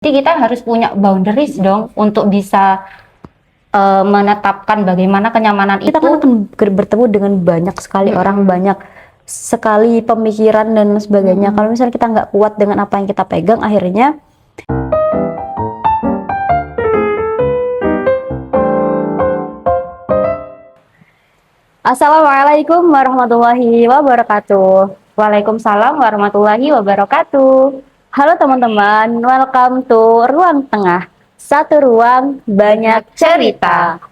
Jadi kita harus punya boundaries dong untuk bisa menetapkan bagaimana kenyamanan Kita itu. kan akan bertemu dengan banyak sekali orang, banyak sekali pemikiran dan sebagainya. Kalau misalnya kita nggak kuat dengan apa yang kita pegang, akhirnya Assalamualaikum warahmatullahi wabarakatuh. Waalaikumsalam warahmatullahi wabarakatuh. Halo teman-teman, welcome to Ruang Tengah. Satu ruang, banyak cerita.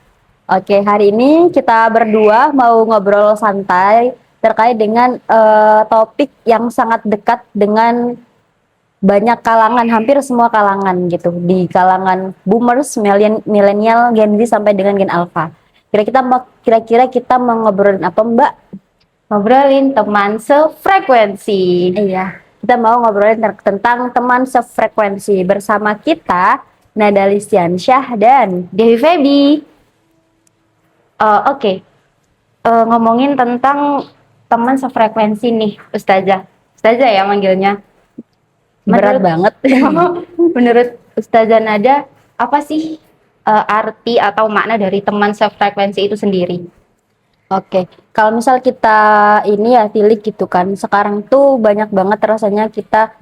Oke, hari ini kita berdua mau ngobrol santai terkait dengan topik yang sangat dekat dengan banyak kalangan, hampir semua kalangan gitu. Di kalangan boomers, milenial, Gen Z sampai dengan Gen Alpha. Kira-kira kita mau ngobrolin apa, Mbak? Ngobrolin teman sefrekuensi. Iya, kita mau ngobrolin tentang teman sefrekuensi bersama kita, Nada Listiansyah dan Devi Feby. Oke. Ngomongin tentang teman sefrekuensi nih, Ustazah. Ustazah ya manggilnya. berat banget. Menurut Ustazah Nada, apa sih arti atau makna dari teman sefrekuensi itu sendiri? Oke, kalau misal kita ini ya tilik gitu kan, sekarang tuh banyak banget rasanya kita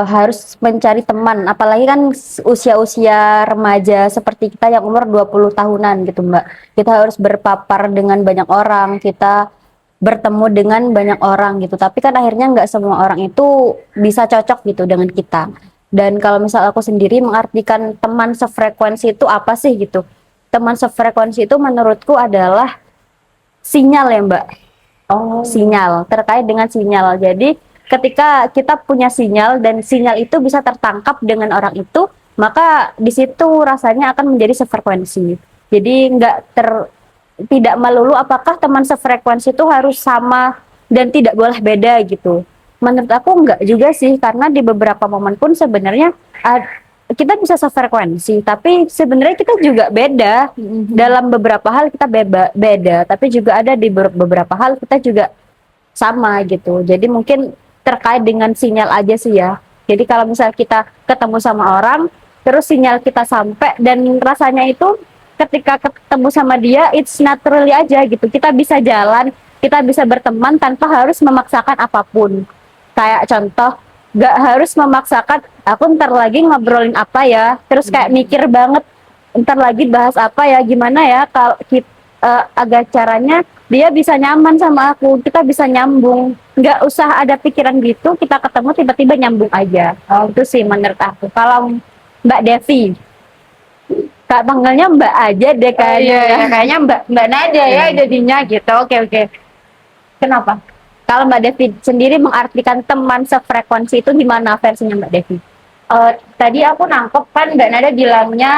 harus mencari teman, apalagi kan usia-usia remaja seperti kita yang umur 20 tahunan gitu Mbak. Kita harus berpapar dengan banyak orang, kita bertemu dengan banyak orang gitu, tapi kan akhirnya nggak semua orang itu bisa cocok gitu dengan kita. Dan kalau misal aku sendiri mengartikan teman sefrekuensi itu apa sih gitu, teman sefrekuensi itu menurutku adalah sinyal ya Mbak. Oh, Sinyal, terkait dengan sinyal. Jadi ketika kita punya sinyal dan sinyal itu bisa tertangkap dengan orang itu, maka di situ rasanya akan menjadi sefrekuensi. Jadi tidak melulu apakah teman sefrekuensi itu harus sama dan tidak boleh beda gitu. Menurut aku enggak juga sih, karena di beberapa momen pun sebenarnya kita bisa sefrekuensi, tapi sebenarnya kita juga beda. Dalam beberapa hal kita beda, tapi juga ada di beberapa hal kita juga sama gitu. Jadi mungkin terkait dengan sinyal aja sih ya. Jadi kalau misalnya kita ketemu sama orang, terus sinyal kita sampai dan rasanya itu ketika ketemu sama dia, it's naturally aja gitu. Kita bisa jalan, kita bisa berteman tanpa harus memaksakan apapun. Kayak contoh, gak harus memaksakan aku ntar lagi ngobrolin apa ya, terus kayak mikir banget ntar lagi bahas apa ya, gimana ya kalau kita agar caranya dia bisa nyaman sama aku, kita bisa nyambung, nggak usah ada pikiran gitu, kita ketemu tiba-tiba nyambung aja. Itu sih menurut aku. Kalau Mbak Devi, Kak panggilnya Mbak aja deh kayaknya. iya, kayaknya Mbak Nada ya jadinya gitu. Oke. Kenapa? Kalau Mbak Devi sendiri mengartikan teman sefrekuensi itu gimana versinya Mbak Devi? Tadi aku nangkep kan Mbak Nada bilangnya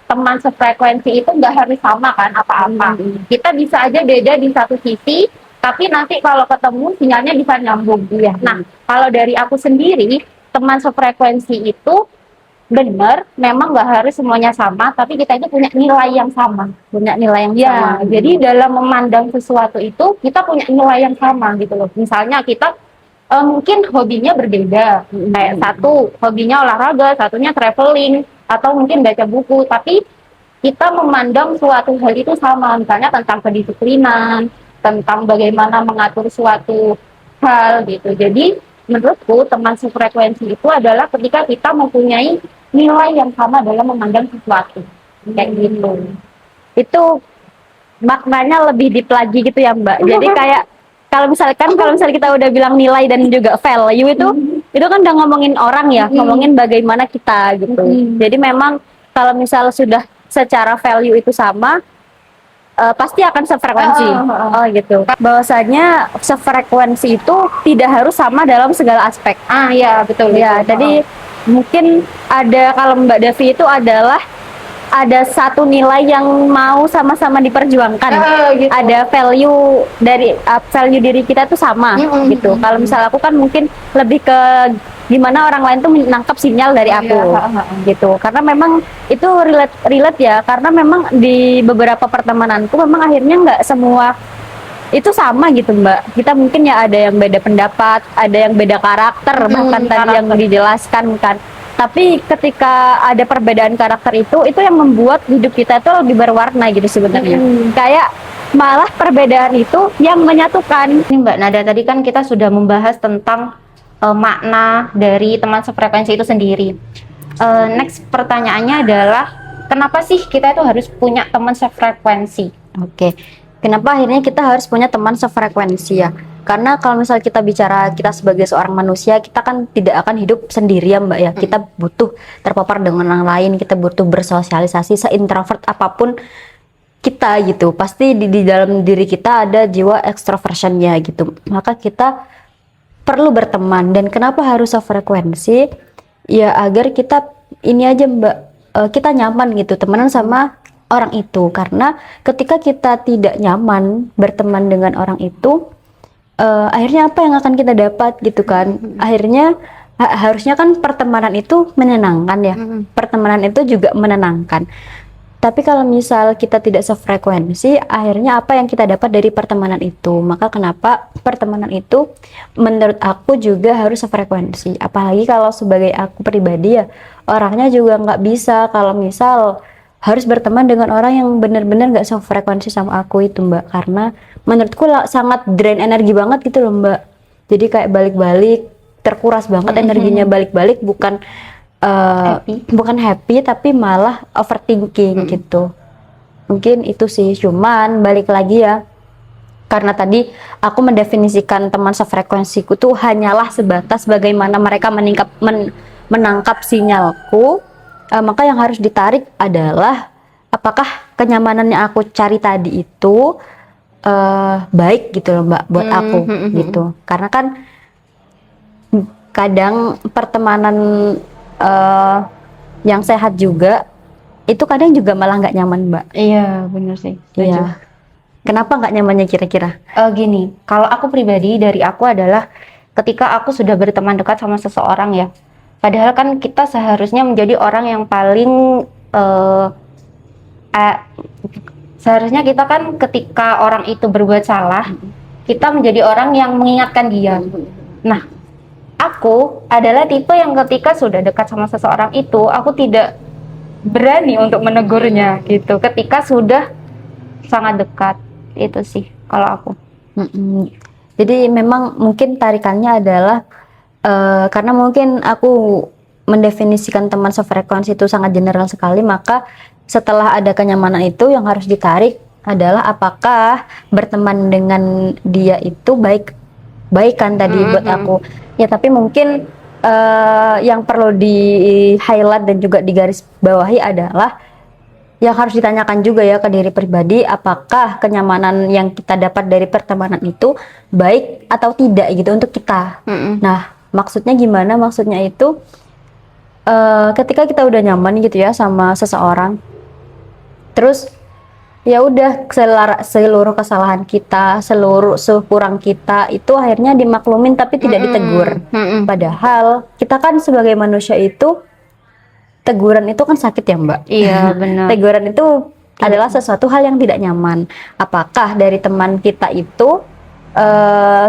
teman sefrekuensi itu nggak harus sama kan apa-apa. Kita bisa aja beda di satu sisi, tapi nanti kalau ketemu sinyalnya bisa nyambung. Iya. Nah, kalau dari aku sendiri, teman sefrekuensi itu benar, memang nggak harus semuanya sama, tapi kita itu punya nilai yang sama. Punya nilai yang Ya, sama. jadi dalam memandang sesuatu itu kita punya nilai yang sama gitu loh. Misalnya kita mungkin hobinya berbeda. Kayak satu hobinya olahraga, satunya traveling, atau mungkin baca buku. Tapi kita memandang suatu hal itu sama. Misalnya tentang kedisiplinan, tentang bagaimana mengatur suatu hal gitu. Jadi menurutku teman sefrekuensi itu adalah ketika kita mempunyai nilai yang sama dalam memandang sesuatu. Kayak gitu. Itu maknanya lebih deep lagi gitu ya Mbak. Jadi kayak kalau misalnya kita udah bilang nilai dan juga value itu kan udah ngomongin orang ya, ngomongin bagaimana kita gitu. Jadi memang kalau misal sudah secara value itu sama, pasti akan sefrekuensi. Oh gitu. Bahwasanya sefrekuensi itu tidak harus sama dalam segala aspek. Iya betul. Ya, jadi mungkin ada, kalau Mbak Devi itu adalah ada satu nilai yang mau sama-sama diperjuangkan. Gitu. Ada value dari value diri kita tuh sama gitu. Kalau misal aku kan mungkin lebih ke gimana orang lain tuh menangkap sinyal dari aku gitu. Karena memang itu relate ya. Karena memang di beberapa pertemananku memang akhirnya nggak semua itu sama gitu Mbak. Kita mungkin ya ada yang beda pendapat, ada yang beda karakter, bahkan tadi yang dijelaskan kan. Tapi ketika ada perbedaan karakter itu yang membuat hidup kita itu lebih berwarna gitu sebenarnya. Kayak malah perbedaan itu yang menyatukan. Ini Mbak Nada, tadi kan kita sudah membahas tentang makna dari teman sefrekuensi itu sendiri. Next pertanyaannya adalah, kenapa sih kita itu harus punya teman sefrekuensi? Oke. Kenapa akhirnya kita harus punya teman sefrekuensi ya? Karena kalau misal kita bicara kita sebagai seorang manusia, kita kan tidak akan hidup sendirian Mbak ya. Kita butuh terpapar dengan orang lain, kita butuh bersosialisasi, se-introvert apapun kita gitu. Pasti di dalam diri kita ada jiwa extroversionnya gitu. Maka kita perlu berteman. Dan kenapa harus sefrekuensi? Ya agar kita ini aja Mbak, kita nyaman gitu temenan sama orang itu. Karena ketika kita tidak nyaman berteman dengan orang itu, akhirnya apa yang akan kita dapat gitu kan? Akhirnya harusnya kan pertemanan itu menyenangkan ya. Pertemanan itu juga menenangkan. Tapi kalau misal kita tidak sefrekuensi, akhirnya apa yang kita dapat dari pertemanan itu? Maka kenapa pertemanan itu menurut aku juga harus sefrekuensi. Apalagi kalau sebagai aku pribadi ya, orangnya juga nggak bisa kalau misal harus berteman dengan orang yang benar-benar nggak sefrekuensi sama aku itu Mbak. Karena menurutku sangat drain energi banget gitu loh Mbak. Jadi kayak balik-balik terkuras banget energinya, balik-balik bukan bukan happy tapi malah overthinking gitu. Mungkin itu sih. Cuman balik lagi ya, karena tadi aku mendefinisikan teman sefrekuensiku tuh hanyalah sebatas bagaimana mereka menangkap sinyalku. Maka yang harus ditarik adalah apakah kenyamanan yang aku cari tadi itu baik gitu loh Mbak buat aku gitu. Karena kan kadang pertemanan yang sehat juga itu kadang juga malah nggak nyaman Mbak. Iya benar sih. Iya. Kenapa nggak nyamannya kira-kira? Gini, kalau aku pribadi dari aku adalah ketika aku sudah berteman dekat sama seseorang ya, padahal kan kita seharusnya menjadi orang yang paling seharusnya kita kan ketika orang itu berbuat salah, kita menjadi orang yang mengingatkan dia. Nah, aku adalah tipe yang ketika sudah dekat sama seseorang itu, aku tidak berani untuk menegurnya gitu. Ketika sudah sangat dekat, itu sih kalau aku. Jadi memang mungkin tarikannya adalah karena mungkin aku mendefinisikan teman sefrekuensi itu sangat general sekali, maka setelah ada kenyamanan itu yang harus ditarik adalah apakah berteman dengan dia itu baik kan tadi buat aku. Ya tapi mungkin yang perlu di highlight dan juga digaris bawahi adalah yang harus ditanyakan juga ya ke diri pribadi, apakah kenyamanan yang kita dapat dari pertemanan itu baik atau tidak gitu untuk kita. Nah, maksudnya gimana? Maksudnya itu ketika kita udah nyaman gitu ya sama seseorang, terus ya udah seluruh kesalahan kita, seluruh kurang kita itu akhirnya dimaklumin tapi tidak ditegur. Padahal kita kan sebagai manusia itu teguran itu kan sakit ya Mbak. Iya benar. Teguran itu adalah sesuatu hal yang tidak nyaman. Apakah dari teman kita itu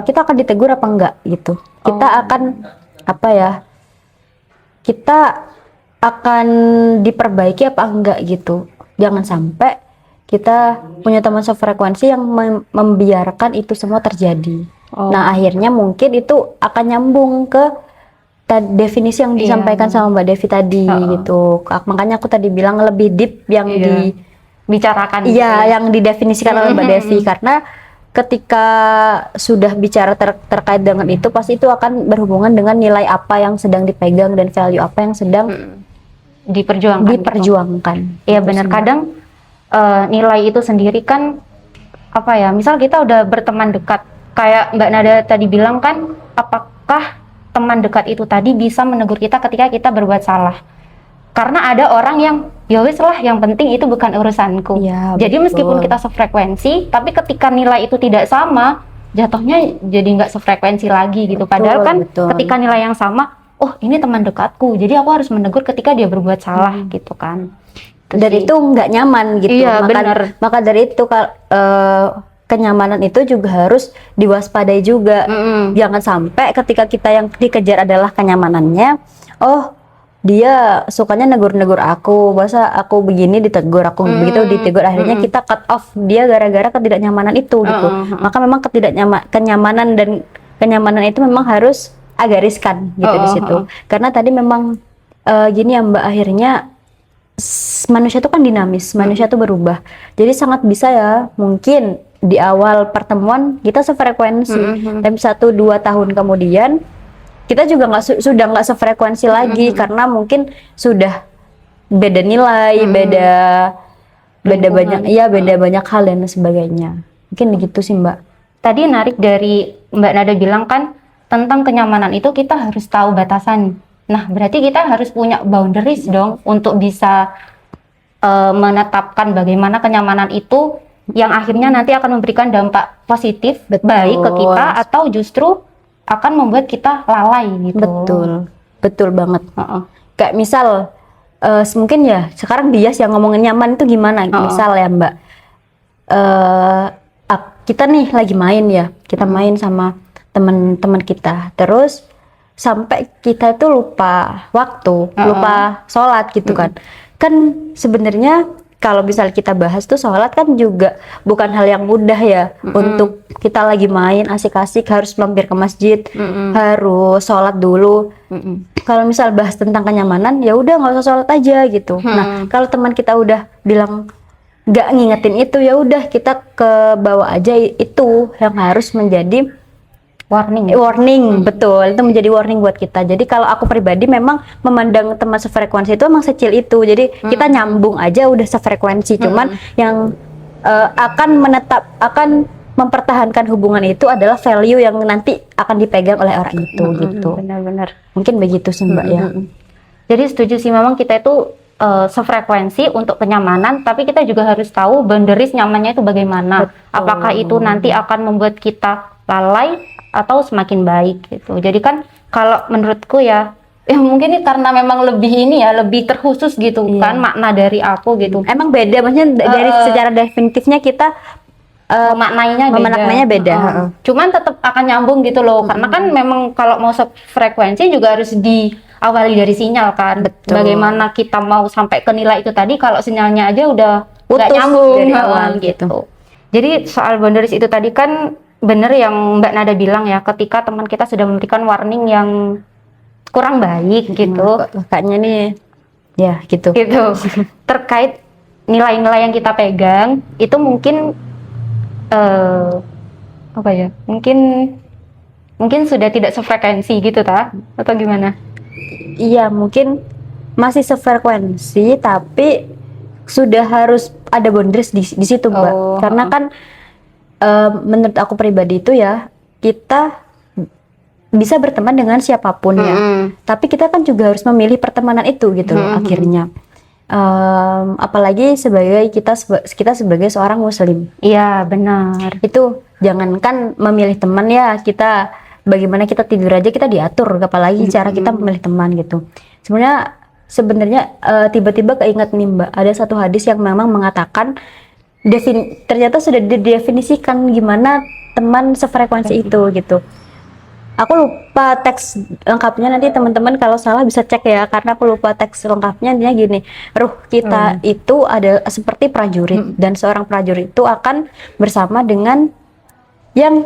kita akan ditegur apa enggak gitu? Kita akan apa ya? Kita akan diperbaiki apa enggak gitu? Jangan sampai kita punya teman sefrekuensi yang membiarkan itu semua terjadi. Nah akhirnya mungkin itu akan nyambung ke definisi yang disampaikan sama Mbak Devi tadi gitu. Makanya aku tadi bilang lebih deep yang dibicarakan. Iya, yang didefinisikan oleh Mbak Devi, karena ketika sudah bicara terkait dengan itu pasti itu akan berhubungan dengan nilai apa yang sedang dipegang dan value apa yang sedang diperjuangkan. Iya benar. Kadang nilai itu sendiri kan apa ya? Misal kita udah berteman dekat, kayak Mbak Nada tadi bilang kan, apakah teman dekat itu tadi bisa menegur kita ketika kita berbuat salah? Karena ada orang yang ya wis lah, yang penting itu bukan urusanku. Ya, jadi betul. meskipun kita sefrekuensi, tapi ketika nilai itu tidak sama, jatuhnya jadi nggak sefrekuensi lagi gitu. Padahal kan ketika nilai yang sama, oh ini teman dekatku, jadi aku harus menegur ketika dia berbuat salah gitu kan. Dan itu nggak nyaman gitu. Iya benar. Maka dari itu kenyamanan itu juga harus diwaspadai juga. Jangan sampai ketika kita yang dikejar adalah kenyamanannya, oh dia sukanya negur-negur aku, masa aku begini ditegur, aku begitu ditegur, akhirnya kita cut off dia gara-gara ketidaknyamanan itu gitu. Maka memang kenyamanan dan kenyamanan itu memang harus agak riskan gitu di situ. Karena tadi memang gini ya Mbak, akhirnya manusia itu kan dinamis, manusia itu berubah. Jadi sangat bisa ya mungkin di awal pertemuan kita sefrekuensi, tapi 1-2 tahun kemudian kita juga sudah nggak sefrekuensi lagi karena mungkin sudah beda nilai, beda banyak, ya beda banyak hal dan sebagainya. Mungkin begitu sih Mbak. Tadi narik dari Mbak Nada bilang kan tentang kenyamanan itu kita harus tahu batasan. Nah, berarti kita harus punya boundaries dong untuk bisa menetapkan bagaimana kenyamanan itu yang akhirnya nanti akan memberikan dampak positif baik ke kita atau justru akan membuat kita lalai gitu. Betul banget. Kayak misal mungkin ya sekarang Dias yang ngomongin nyaman itu gimana? Misal ya Mbak, kita nih lagi main ya, kita main sama teman-teman kita, terus sampai kita itu lupa waktu, lupa sholat gitu kan. Kan sebenarnya kalau misalnya kita bahas tuh sholat kan juga bukan hal yang mudah ya. Untuk kita lagi main asik-asik harus mampir ke masjid, harus sholat dulu. Kalau misal bahas tentang kenyamanan, ya udah nggak usah sholat aja gitu. Nah kalau teman kita udah bilang nggak ngingetin itu, ya udah kita ke bawah aja, itu yang harus menjadi warning. Betul, itu menjadi warning buat kita. Jadi kalau aku pribadi memang memandang teman sefrekuensi itu emang secil itu. Jadi kita nyambung aja udah sefrekuensi. Cuman yang akan mempertahankan hubungan itu adalah value yang nanti akan dipegang oleh orang itu gitu. Benar-benar. Mungkin begitu sih Mbak ya. Jadi setuju sih, memang kita itu sefrekuensi untuk kenyamanan, tapi kita juga harus tahu boundaries nyamannya itu bagaimana. Apakah itu nanti akan membuat kita lalai atau semakin baik gitu. Jadi kan kalau menurutku ya mungkin ini karena memang lebih terkhusus gitu kan makna dari aku gitu. Emang beda, maksudnya dari secara definitifnya kita memaknainya beda. Cuman tetap akan nyambung gitu loh. Karena kan memang kalau mau frekuensi juga harus diawali dari sinyal kan. Betul. Bagaimana kita mau sampai ke nilai itu tadi kalau sinyalnya aja udah nggak nyambung dari awal gitu. Jadi soal boundaries itu tadi kan bener yang Mbak Nada bilang ya, ketika teman kita sudah memberikan warning yang kurang baik gitu. Kayaknya nih ya gitu. Terkait nilai-nilai yang kita pegang itu mungkin mungkin sudah tidak sefrekuensi gitu atau gimana? Iya, mungkin masih sefrekuensi tapi sudah harus ada boundaries di situ Mbak. Karena kan menurut aku pribadi itu ya, kita bisa berteman dengan siapapun ya, tapi kita kan juga harus memilih pertemanan itu gitu loh akhirnya. Apalagi kita sebagai seorang muslim. Iya benar. Itu jangankan memilih teman ya, kita bagaimana kita tidur aja kita diatur, apalagi cara kita memilih teman gitu. Sebenarnya tiba-tiba keinget nih Mbak, ada satu hadis yang memang mengatakan ternyata sudah didefinisikan gimana teman sefrekuensi itu gitu. Aku lupa teks lengkapnya, nanti teman-teman kalau salah bisa cek ya, karena aku lupa teks lengkapnya. Intinya gini, ruh kita itu ada seperti prajurit, dan seorang prajurit itu akan bersama dengan yang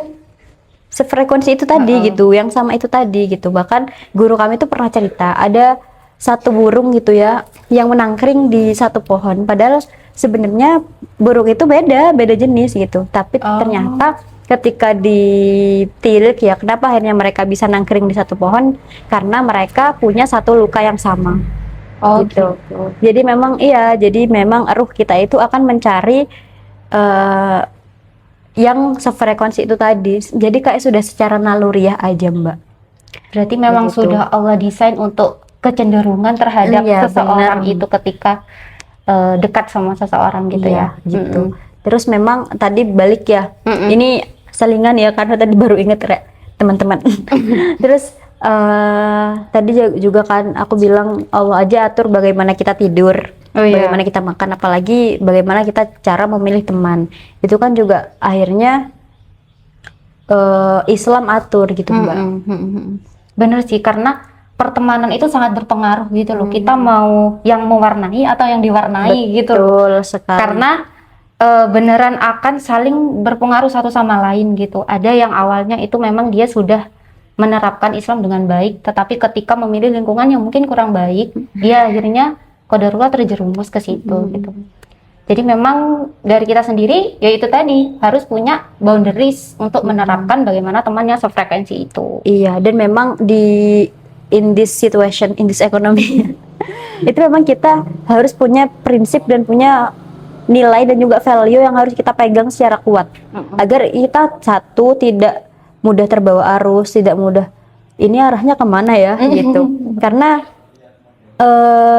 sefrekuensi itu tadi gitu, yang sama itu tadi gitu. Bahkan guru kami itu pernah cerita ada satu burung gitu ya yang menangkring di satu pohon, padahal sebenarnya burung itu beda jenis gitu, tapi ternyata ketika ditilik ya kenapa akhirnya mereka bisa nangkring di satu pohon, karena mereka punya satu luka yang sama. Gitu. Jadi memang ruh kita itu akan mencari yang sefrekuensi itu tadi. Jadi kayak sudah secara naluriah aja Mbak. Berarti memang sudah Allah desain untuk kecenderungan terhadap seseorang itu ketika dekat sama seseorang gitu ya. Gitu. Terus memang tadi balik ya, ini selingan ya karena tadi baru inget teman-teman. Terus tadi juga kan aku bilang Allah aja atur bagaimana kita tidur. Oh, iya. bagaimana kita makan, apalagi bagaimana kita cara memilih teman. Itu kan juga akhirnya Islam atur gitu, Mbak. Bener sih, karena pertemanan itu sangat berpengaruh gitu loh. Kita mau yang mewarnai atau yang diwarnai gitu loh. Betul sekali. Karena beneran akan saling berpengaruh satu sama lain gitu. Ada yang awalnya itu memang dia sudah menerapkan Islam dengan baik, tetapi ketika memilih lingkungan yang mungkin kurang baik, dia akhirnya qadarullah terjerumus ke situ gitu. Jadi memang dari kita sendiri, yaitu tadi harus punya boundaries untuk menerapkan bagaimana teman yang sefrekuensi itu. Iya, dan memang in this situation, in this economy, itu memang kita harus punya prinsip dan punya nilai dan juga value yang harus kita pegang secara kuat, agar kita satu tidak mudah terbawa arus, tidak mudah ini arahnya kemana ya gitu. Karena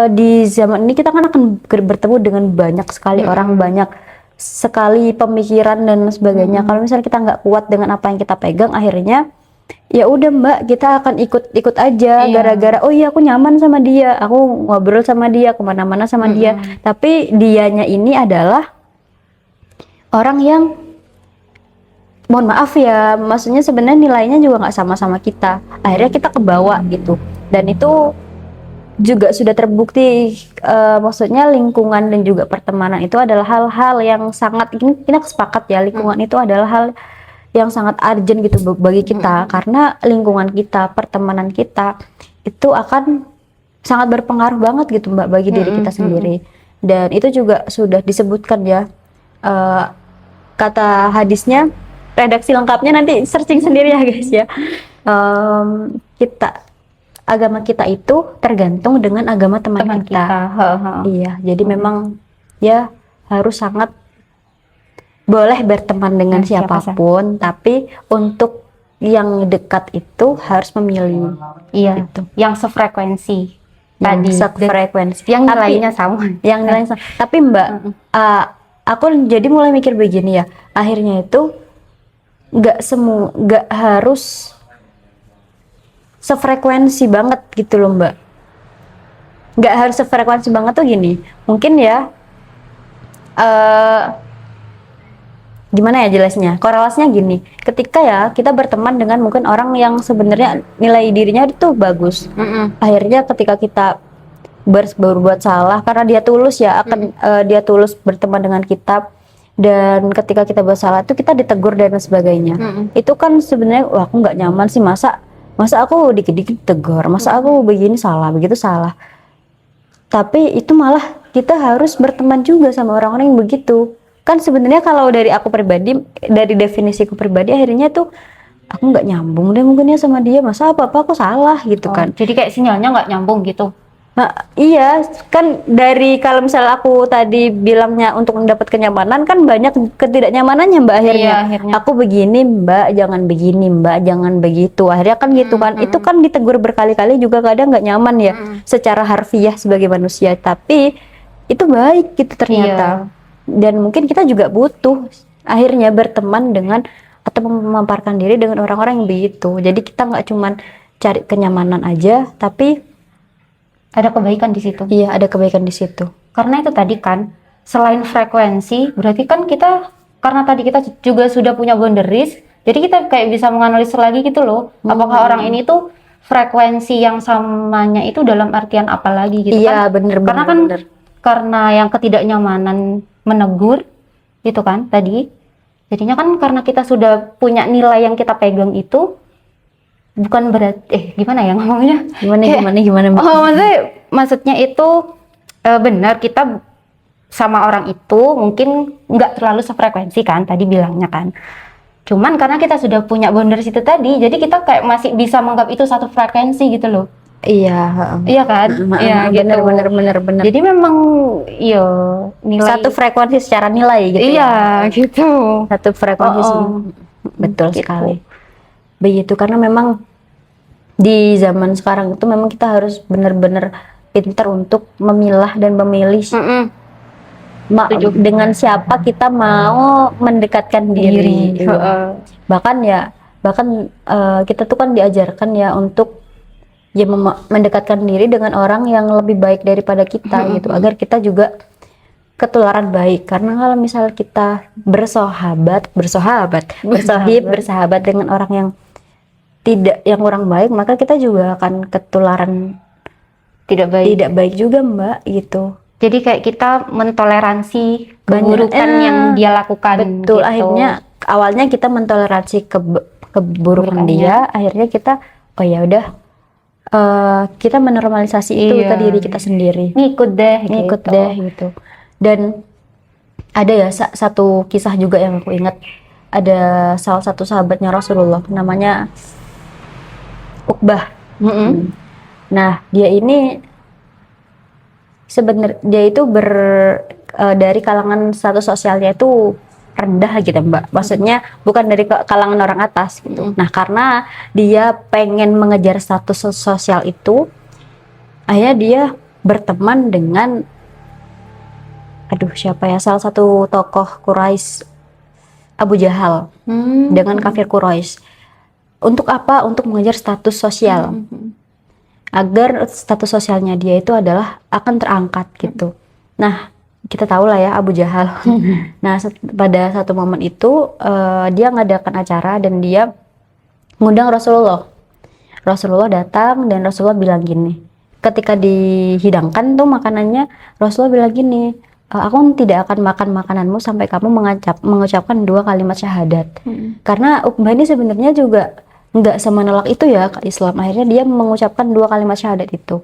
di zaman ini kita kan akan bertemu dengan banyak sekali orang, banyak sekali pemikiran dan sebagainya. Kalau misalnya kita nggak kuat dengan apa yang kita pegang, akhirnya ya udah Mbak, kita akan ikut aja gara-gara oh iya aku nyaman sama dia, aku ngobrol sama dia, kemana-mana sama dia. Tapi dianya ini adalah orang yang mohon maaf ya, maksudnya sebenarnya nilainya juga nggak sama-sama kita. Akhirnya kita kebawa gitu, dan itu juga sudah terbukti, maksudnya lingkungan dan juga pertemanan itu adalah hal-hal yang sangat, ini kita sepakat ya, lingkungan itu adalah hal yang sangat urgent gitu bagi kita, karena lingkungan kita, pertemanan kita itu akan sangat berpengaruh banget gitu Mbak bagi diri kita sendiri. Dan itu juga sudah disebutkan ya, kata hadisnya, redaksi lengkapnya nanti searching sendiri ya guys ya. Agama kita itu tergantung dengan agama teman kita. Iya, jadi memang ya harus sangat boleh berteman dengan siapapun, tapi untuk yang dekat itu harus memilih. Iya, Gitu. yang sefrekuensi Yang tadi, sefrekuensi, yang Tapi- nilainya sama. yang nilainya sama. Tapi Mbak, aku jadi mulai mikir begini ya, akhirnya itu nggak harus sefrekuensi banget gitu loh Mbak. Nggak harus sefrekuensi banget tuh gini, mungkin ya gimana ya jelasnya, korelasinya gini, ketika ya kita berteman dengan mungkin orang yang sebenarnya nilai dirinya itu bagus, akhirnya ketika kita berbuat salah karena dia tulus ya, akan dia tulus berteman dengan kita, dan ketika kita bersalah itu kita ditegur dan sebagainya. Itu kan sebenarnya wah aku nggak nyaman sih, masa aku dikit-dikit tegur, masa aku begini salah, begitu salah. Tapi itu malah kita harus berteman juga sama orang-orang yang begitu. Kan sebenarnya kalau dari aku pribadi, dari definisiku pribadi, akhirnya tuh aku nggak nyambung deh mungkin ya sama dia, masa apa-apa aku salah gitu kan. Jadi kayak sinyalnya nggak nyambung gitu. Nah, iya kan, dari kalau misalnya aku tadi bilangnya untuk mendapat kenyamanan, kan banyak ketidaknyamanannya Mbak akhirnya. Iya, akhirnya. Aku begini Mbak, jangan begini Mbak, jangan begitu. Akhirnya kan gitu kan. Itu kan ditegur berkali-kali juga kadang nggak nyaman ya secara harfiah sebagai manusia. Tapi itu baik gitu ternyata. Dan mungkin kita juga butuh akhirnya berteman dengan atau memaparkan diri dengan orang-orang yang begitu. Jadi kita nggak cuman cari kenyamanan aja, tapi Ada kebaikan di situ. iya, ada kebaikan di situ. Karena itu tadi kan, selain frekuensi, berarti kan kita, karena tadi kita juga sudah punya boundaries, jadi kita kayak bisa menganalisis lagi gitu loh, apakah orang ini tuh frekuensi yang samanya itu dalam artian apa lagi gitu Iya, kan. bener, Karena bener, kan, bener. karena yang ketidaknyamanan menegur, itu kan tadi, jadinya kan karena kita sudah punya nilai yang kita pegang itu, bukan berarti, gimana ya ngomongnya? Gimana Mbak? Oh, maksudnya itu benar, kita sama orang itu mungkin nggak terlalu sefrekuensi kan tadi bilangnya kan. Cuman karena kita sudah punya boundaries itu tadi, jadi kita kayak masih bisa menganggap itu satu frekuensi gitu loh. Iya, Iya kan? Iya gitu. bener. Jadi memang iya nilai Satu frekuensi secara nilai gitu. iya ya. gitu. Satu frekuensi. Betul Gitu. sekali. Begitu, karena memang di zaman sekarang itu memang kita harus benar-benar pintar untuk memilah dan memilih dengan siapa kita mau mendekatkan diri. Iya. Bahkan kita tuh kan diajarkan ya untuk ya mendekatkan diri dengan orang yang lebih baik daripada kita gitu, agar kita juga ketularan baik. Karena kalau misal kita bersahabat dengan orang yang kurang baik, maka kita juga akan ketularan Tidak baik. tidak baik juga, Mbak, gitu. Jadi kayak kita mentoleransi keburukan yang dia lakukan. Betul, gitu. akhirnya awalnya kita mentoleransi keburukan Keburukannya. dia, akhirnya kita oh ya udah kita menormalisasi itu Iya. ke diri kita sendiri. Ngikut deh. Ngikut gitu. deh gitu. Dan ada ya satu kisah juga yang aku ingat, ada salah satu sahabatnya Rasulullah namanya Uqbah. Nah, dia ini sebenarnya dia itu dari kalangan status sosialnya itu rendah gitu, Mbak. Maksudnya bukan dari kalangan orang atas gitu. Nah, karena dia pengen mengejar status sosial itu, akhirnya dia berteman dengan siapa ya, salah satu tokoh Quraisy, Abu Jahal, dengan kafir Quraisy. Untuk apa? Untuk mengejar status sosial. Agar status sosialnya dia itu adalah akan terangkat gitu. Nah, kita tahu lah ya Abu Jahal. Nah, pada satu momen itu dia ngadakan acara dan dia ngundang Rasulullah. Rasulullah datang dan Rasulullah bilang gini, ketika dihidangkan tuh makanannya, Rasulullah bilang gini, aku tidak akan makan makananmu sampai kamu mengucapkan 2 kalimat syahadat. Karena Uqbah ini sebenarnya juga nggak semenolak itu ya ke Islam. Akhirnya dia mengucapkan 2 kalimat syahadat itu.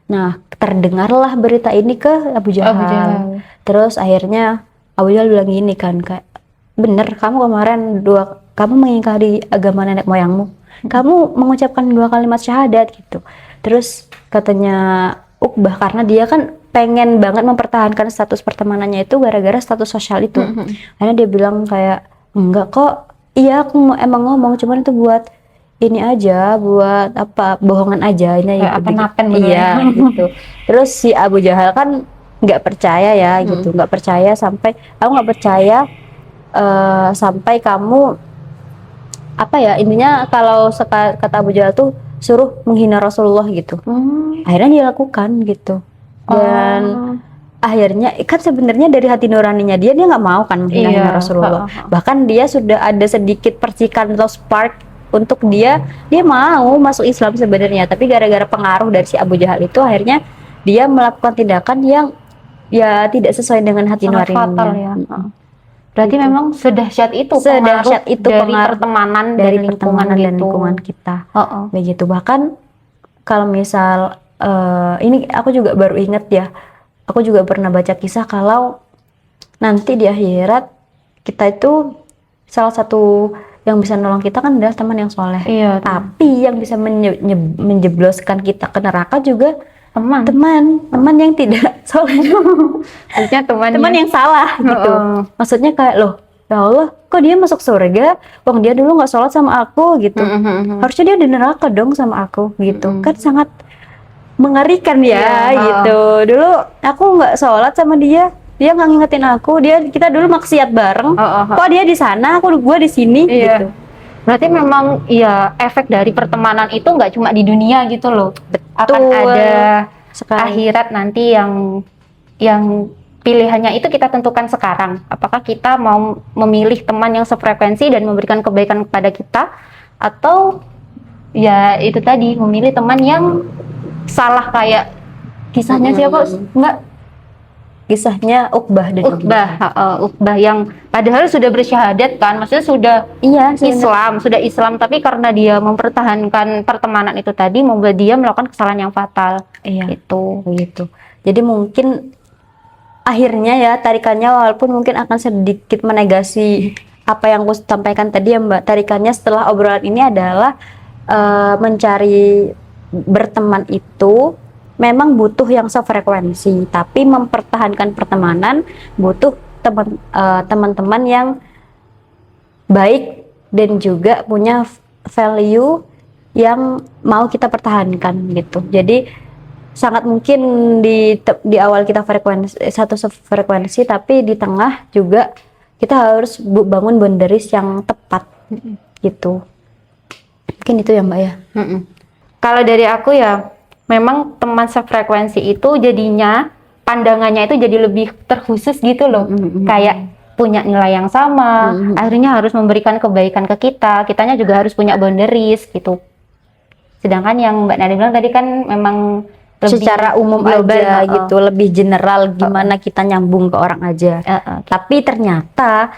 Nah, terdengarlah berita ini ke Abu Jahal. Terus akhirnya Abu Jahal bilang gini kan, kayak bener kamu kemarin kamu mengingkari agama nenek moyangmu, kamu mengucapkan 2 kalimat syahadat gitu. Terus katanya Uqbah, karena dia kan pengen banget mempertahankan status pertemanannya itu gara-gara status sosial itu. Akhirnya dia bilang kayak, enggak kok, iya aku emang ngomong, cuman itu buat ini aja, buat apa, bohongan aja ini Apen-apen iya gitu. Terus si Abu Jahal kan nggak percaya ya gitu, nggak percaya sampai sampai kamu apa ya, intinya kalau kata Abu Jahal tuh suruh menghina Rasulullah gitu. Akhirnya dia lakukan gitu. Dan akhirnya kan sebenarnya dari hati nuraninya dia nggak mau kan menghina Rasulullah. Bahkan dia sudah ada sedikit percikan atau spark untuk dia mau masuk Islam sebenarnya, tapi gara-gara pengaruh dari si Abu Jahal itu akhirnya dia melakukan tindakan yang ya tidak sesuai dengan hati nuraninya. Fatal ya. Berarti memang sedahsyat itu dari pertemanan dari lingkungan dan lingkungan kita. Begitu. Bahkan kalau misal ini aku juga baru inget ya, aku juga pernah baca kisah kalau nanti di akhirat kita itu salah satu yang bisa nolong kita kan adalah teman yang soleh. Iya, tapi yang bisa menjebloskan kita ke neraka juga teman yang tidak soleh. Maksudnya teman yang salah gitu. Maksudnya kayak loh, ya Allah, kok dia masuk surga? Wong dia dulu nggak sholat sama aku gitu. Harusnya dia di neraka dong sama aku gitu. Kan sangat mengerikan ya gitu. Dulu aku nggak sholat sama dia nggak ngingetin aku, kita dulu maksiat bareng. Kok dia di sana, gue di sini gitu. Berarti memang ya efek dari pertemanan itu nggak cuma di dunia gitu loh. Akan ada akhirat nanti yang pilihannya itu kita tentukan sekarang. Apakah kita mau memilih teman yang sefrekuensi dan memberikan kebaikan kepada kita, atau ya itu tadi memilih teman yang salah kayak kisahnya siapa? Kisahnya Uqbah dan Uqbah yang padahal sudah bersyahadat kan, maksudnya sudah Islam, tapi karena dia mempertahankan pertemanan itu tadi membuat dia melakukan kesalahan yang fatal. Itu gitu. Jadi mungkin akhirnya ya tarikannya walaupun mungkin akan sedikit menegasi apa yang aku sampaikan tadi ya Mbak, tarikannya setelah obrolan ini adalah mencari berteman itu memang butuh yang sefrekuensi, tapi mempertahankan pertemanan butuh teman-teman yang baik dan juga punya value yang mau kita pertahankan gitu. Jadi sangat mungkin di awal kita satu frekuensi, tapi di tengah juga kita harus bangun boundaries yang tepat gitu. Mungkin itu ya Mbak ya. Kalau dari aku ya, memang teman sefrekuensi itu jadinya pandangannya itu jadi lebih terkhusus gitu loh. Kayak punya nilai yang sama, akhirnya harus memberikan kebaikan ke kita. Kitanya juga harus punya boundaries gitu. Sedangkan yang Mbak Nadi bilang tadi kan memang lebih secara umum global, aja gitu, lebih general gimana kita nyambung ke orang aja. Tapi ternyata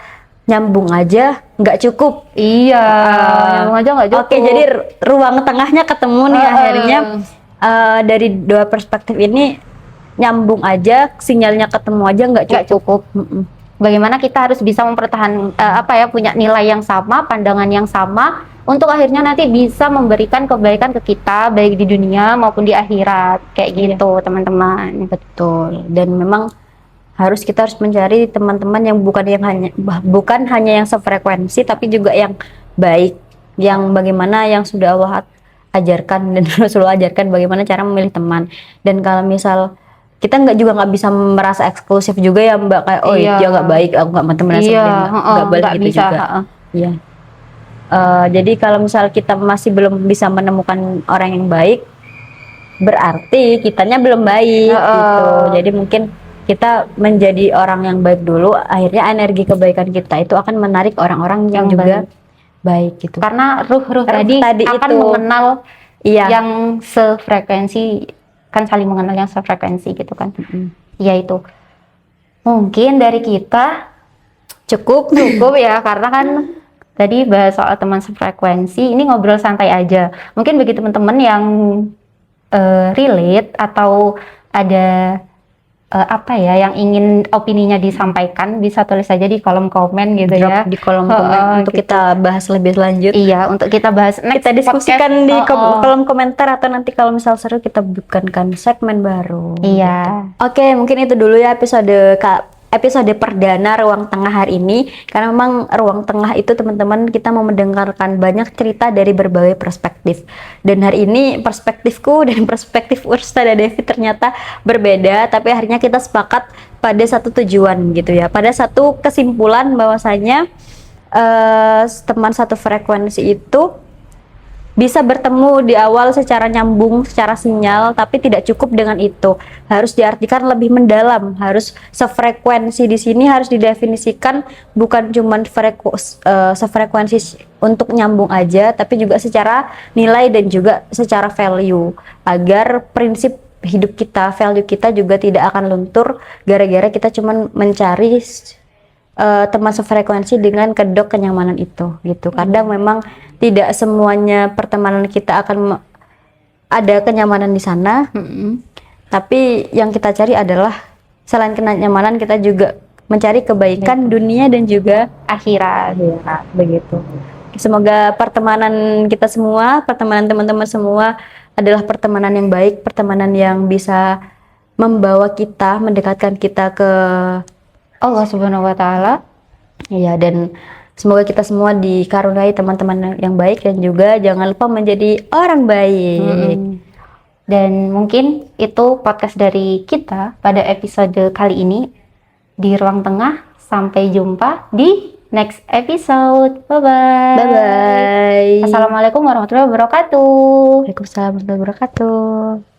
nyambung aja nggak cukup. Iya, nyambung aja nggak cukup. Oke, jadi ruang tengahnya ketemu nih akhirnya. Dari dua perspektif ini nyambung aja, sinyalnya ketemu aja nggak cukup. Bagaimana kita harus bisa mempertahankan punya nilai yang sama, pandangan yang sama, untuk akhirnya nanti bisa memberikan kebaikan ke kita baik di dunia maupun di akhirat kayak gitu teman-teman. Betul. Dan memang kita harus mencari teman-teman yang bukan hanya yang sefrekuensi, tapi juga yang baik, yang bagaimana yang sudah Allah ajarkan dan Rasulullah ajarkan bagaimana cara memilih teman. Dan kalau misal kita nggak bisa merasa eksklusif juga ya Mbak, kayak dia nggak baik, aku nggak mau temenan sama dia, nggak boleh gitu bisa, juga. Iya. Jadi kalau misal kita masih belum bisa menemukan orang yang baik, berarti kitanya belum baik gitu. Jadi mungkin kita menjadi orang yang baik dulu, akhirnya energi kebaikan kita itu akan menarik orang-orang yang juga baik gitu. Karena ruh-ruh tadi akan itu mengenal yang sefrekuensi, kan saling mengenal yang sefrekuensi gitu kan. Iya itu. Mungkin dari kita cukup ya, karena kan tadi bahas soal teman sefrekuensi, ini ngobrol santai aja. Mungkin bagi teman-teman yang relate atau ada yang ingin opininya disampaikan, bisa tulis saja di kolom komen gitu. Drop ya di kolom komen untuk gitu. Kita bahas lebih lanjut. Iya, untuk kita bahas kita diskusikan di kolom komentar, atau nanti kalau misal seru kita buatkan segmen baru. Iya. Gitu. Oke, mungkin itu dulu ya episode perdana Ruang Tengah hari ini, karena memang Ruang Tengah itu teman-teman kita mau mendengarkan banyak cerita dari berbagai perspektif, dan hari ini perspektifku dan perspektif Urstada Devi ternyata berbeda, tapi akhirnya kita sepakat pada satu tujuan gitu ya, pada satu kesimpulan bahwasanya teman satu frekuensi itu bisa bertemu di awal secara nyambung, secara sinyal, tapi tidak cukup dengan itu. Harus diartikan lebih mendalam, harus sefrekuensi. Di sini harus didefinisikan bukan cuma sefrekuensi untuk nyambung aja, tapi juga secara nilai dan juga secara value, agar prinsip hidup kita, value kita juga tidak akan luntur gara-gara kita cuma mencari teman sefrekuensi dengan kedok kenyamanan itu gitu. Kadang memang tidak semuanya pertemanan kita akan ada kenyamanan di sana, tapi yang kita cari adalah selain kenyamanan, kita juga mencari kebaikan dunia dan juga akhirat. Begitu. Semoga pertemanan kita semua, pertemanan teman-teman semua adalah pertemanan yang baik, pertemanan yang bisa membawa kita, mendekatkan kita ke Allah Subhanahu wa Ta'ala. Iya, dan semoga kita semua dikaruniai teman-teman yang baik, dan juga jangan lupa menjadi orang baik. Dan mungkin itu podcast dari kita pada episode kali ini di Ruang Tengah. Sampai jumpa di next episode. Bye-bye. Bye-bye. Assalamualaikum warahmatullahi wabarakatuh. Waalaikumsalam warahmatullahi wabarakatuh.